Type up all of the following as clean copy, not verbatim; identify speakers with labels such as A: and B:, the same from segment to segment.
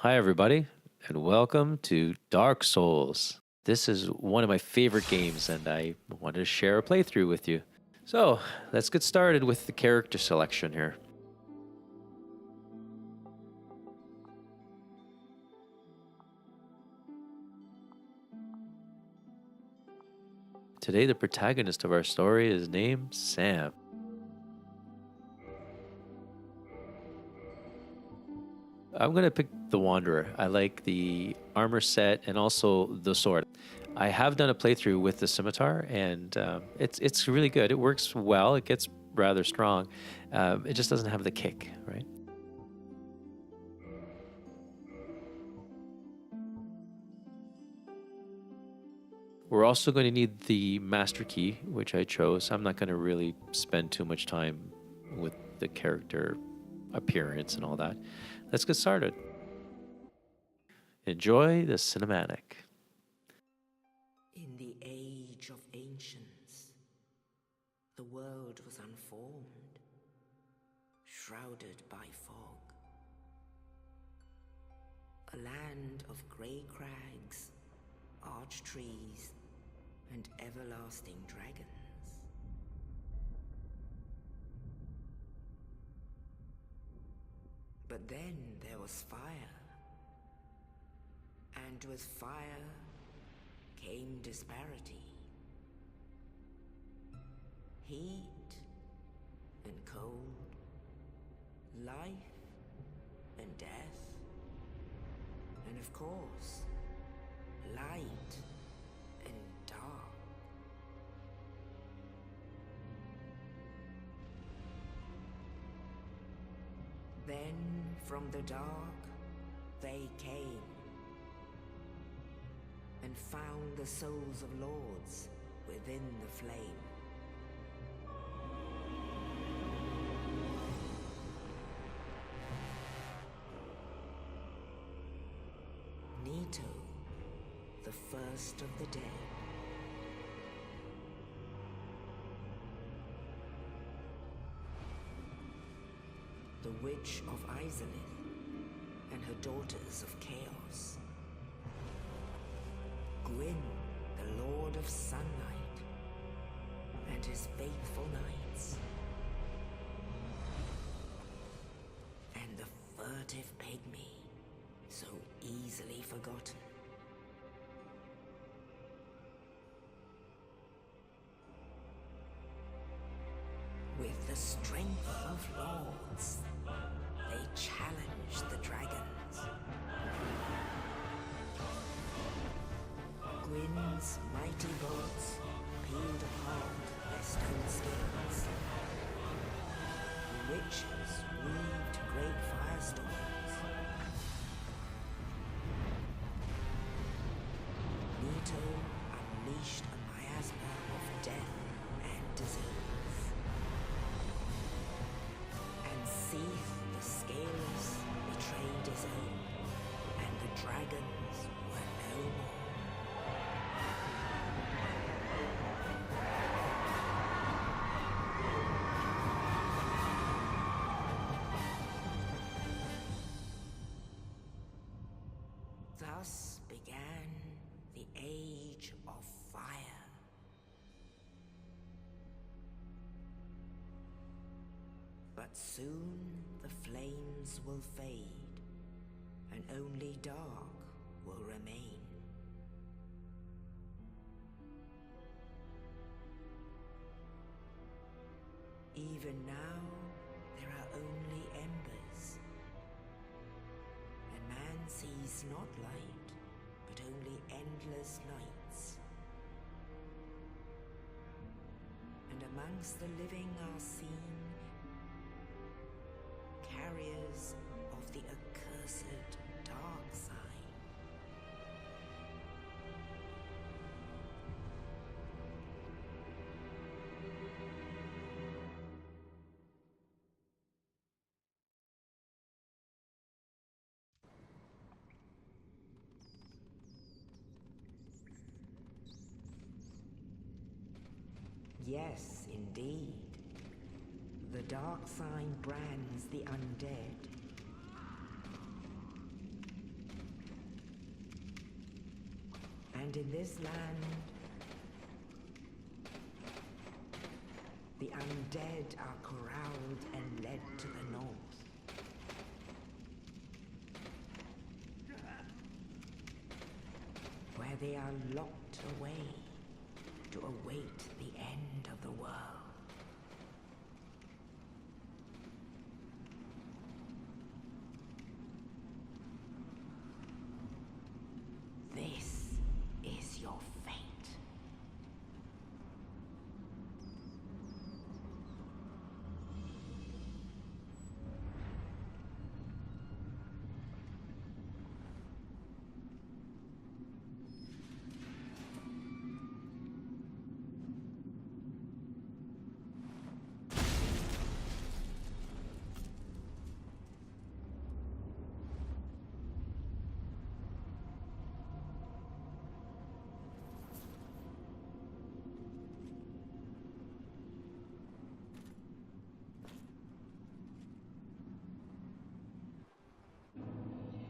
A: Hi, everybody, and welcome to Dark Souls. This is one of my favorite games, and I wanted to share a playthrough with you. So, let's get started with the character selection here. Today, the protagonist of our story is named Sam. I'm going to pick the Wanderer. I like the armor set and also the sword. I have done a playthrough with the scimitar, and it's really good. It works well. It gets rather strong. It just doesn't have the kick, right? We're also going to need the master key, which I chose. I'm not going to really spend too much time with the character appearance and all that. Let's get started. Enjoy the cinematic.
B: In the age of ancients, the world was unformed, shrouded by fog. A land of grey crags, arch trees, and everlasting dragons. But then there was fire, and with fire came disparity. Heat and cold, life and death, and of course, light and dark. Then from the dark they came and found the souls of lords within the flame. Nito, the first of the dead. The Witch of Izalith and her daughters of Chaos. Gwyn, the Lord of Sunlight, and his faithful knights. And the furtive pygmy, so easily forgotten. With the strength of lords, they challenged the dragons. Gwyn's mighty bolts peeled apart their stone scales. The witches weaved great firestorms. Nito unleashed a miasma of death and disease. And Seath the Scaleless betrayed his own, and the dragons were no more. Thus began the Age of Fire. But soon the flames will fade, and only dark will remain. Even now, there are only embers. And man sees not light, but only endless nights. And amongst the living are seen carriers of the accursed dark sign. Yes, indeed. The dark sign brands the undead. And in this land, the undead are corralled and led to the north. Where they are locked away to await the end of the world. This is your fate.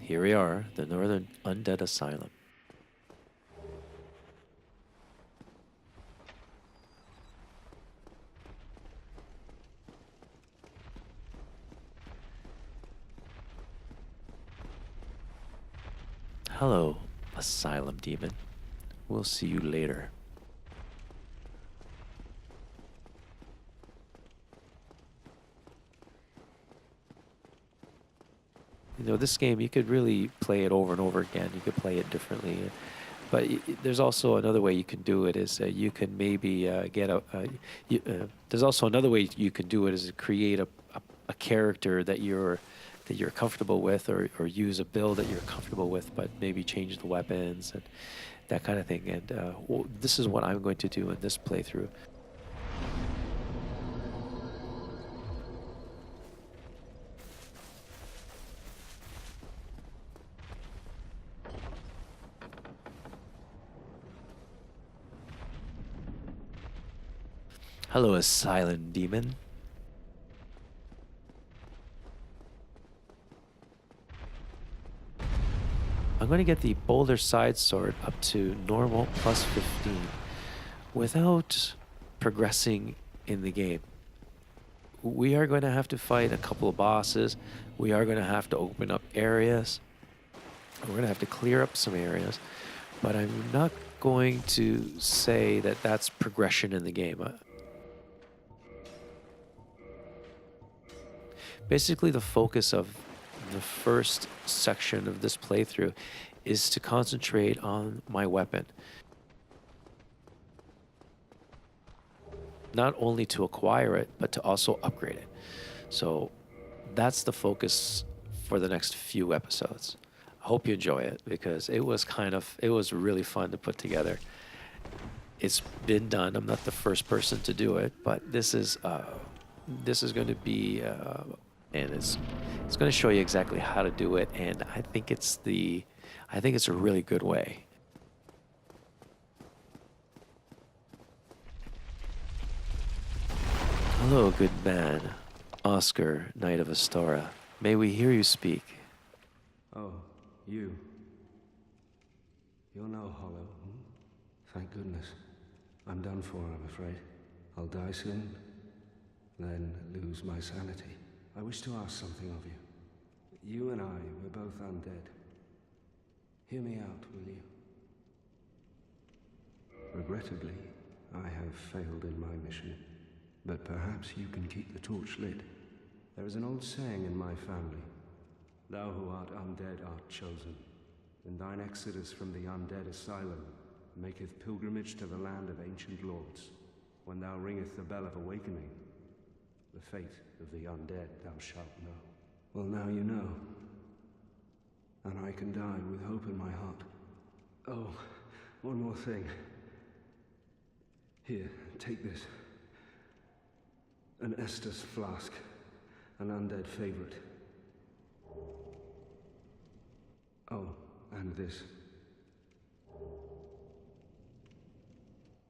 A: Here we are, the Northern Undead Asylum. Hello, Asylum Demon. We'll see you later. You know, this game, you could really play it over and over again. You could play it differently. But there's also another way you can do it is you can maybe there's also another way you can do it is create a character that you're comfortable with, or use a build that you're comfortable with, but maybe change the weapons and that kind of thing. And well, this is what I'm going to do in this playthrough. Hello, Asylum Demon. I'm going to get the Boulder Side Sword up to normal plus 15 without progressing in the game. We are going to have to fight a couple of bosses. We are going to have to open up areas. We're going to have to clear up some areas. But I'm not going to say that that's progression in the game. Basically, the focus of the first section of this playthrough is to concentrate on my weapon. Not only to acquire it, but to also upgrade it. So that's the focus for the next few episodes. I hope you enjoy it, because it was really fun to put together. It's been done. I'm not the first person to do it, but this is going to be and it's going to show you exactly how to do it, and I think it's a really good way. Hello, good man, Oscar, Knight of Astora. May we hear you speak?
C: Oh, you. You're no hollow. Thank goodness. I'm done for, I'm afraid. I'll die soon, then lose my sanity. I wish to ask something of you. You and I, we're both undead. Hear me out, will you? Regrettably, I have failed in my mission, but perhaps you can keep the torch lit. There is an old saying in my family: thou who art undead art chosen, and thine exodus from the undead asylum maketh pilgrimage to the land of ancient lords. When thou ringeth the bell of awakening, the fate of the undead thou shalt know. Well, now you know, and I can die with hope in my heart. Oh, one more thing. Here, take this. An Estus flask, an undead favorite. Oh, and this.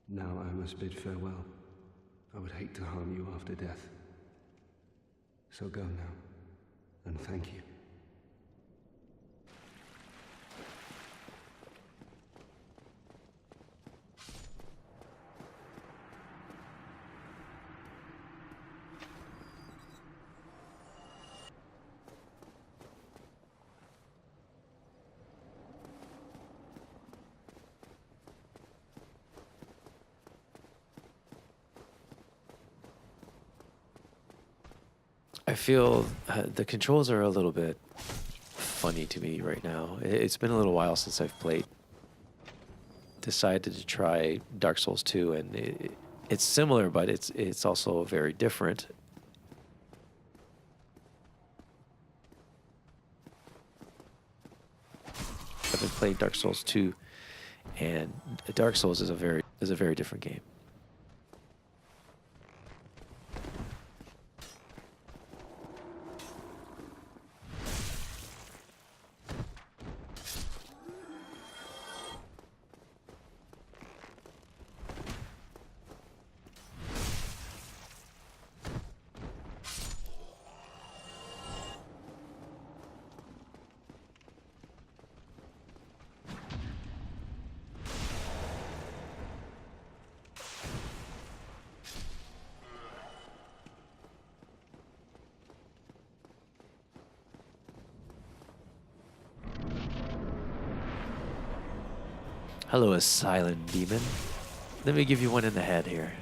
C: Now I must bid farewell. I would hate to harm you after death. So go now, and thank you.
A: I feel the controls are a little bit funny to me right now. It's been a little while since I've played. Decided to try Dark Souls 2, and it's similar, but it's also very different. I've been playing Dark Souls 2, and Dark Souls is a very different game. Hello, a silent demon. Let me give you one in the head here.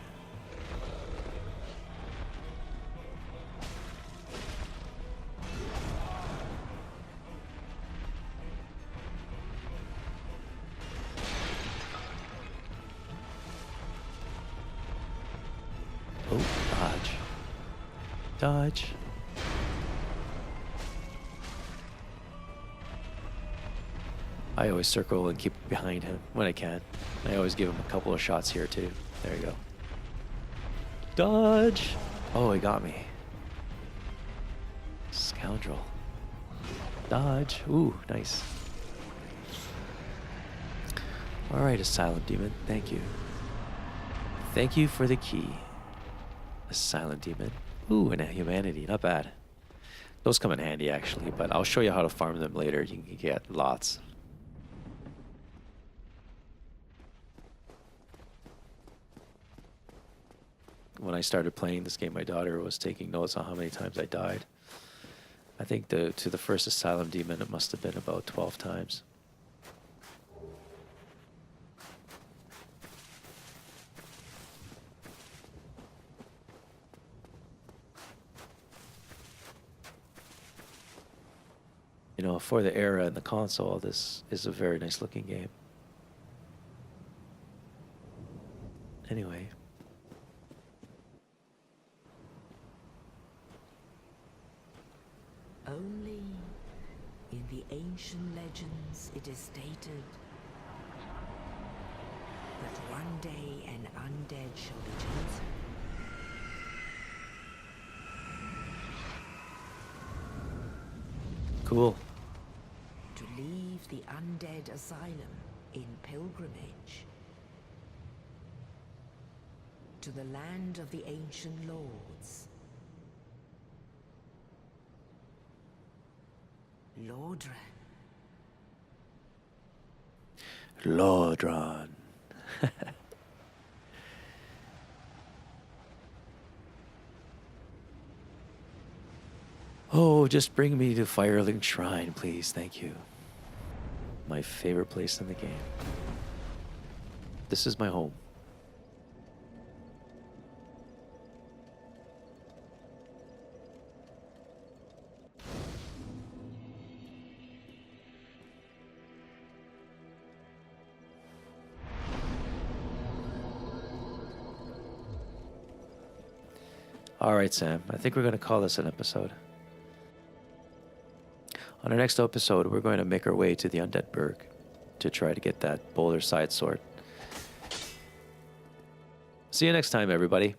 A: Oh, dodge. Dodge. I always circle and keep behind him when I can. I always give him a couple of shots here too. There you go. Dodge! Oh, he got me. Scoundrel. Dodge. Ooh, nice. Alright, a silent demon. Thank you. Thank you for the key. A silent demon. Ooh, and a humanity. Not bad. Those come in handy actually, but I'll show you how to farm them later. You can get lots. When I started playing this game, my daughter was taking notes on how many times I died. I think to the first Asylum Demon, it must have been about 12 times. You know, for the era and the console, this is a very nice looking game. Anyway.
B: Only in the ancient legends it is stated that one day an undead shall be chosen.
A: Cool.
B: To leave the undead asylum in pilgrimage to the land of the ancient lords. Lordran.
A: Lordran. Oh, just bring me to Firelink Shrine, please. Thank you. My favorite place in the game. This is my home. All right, Sam. I think we're going to call this an episode. On our next episode, we're going to make our way to the Undead Burg to try to get that Boulder Side Sword. See you next time, everybody.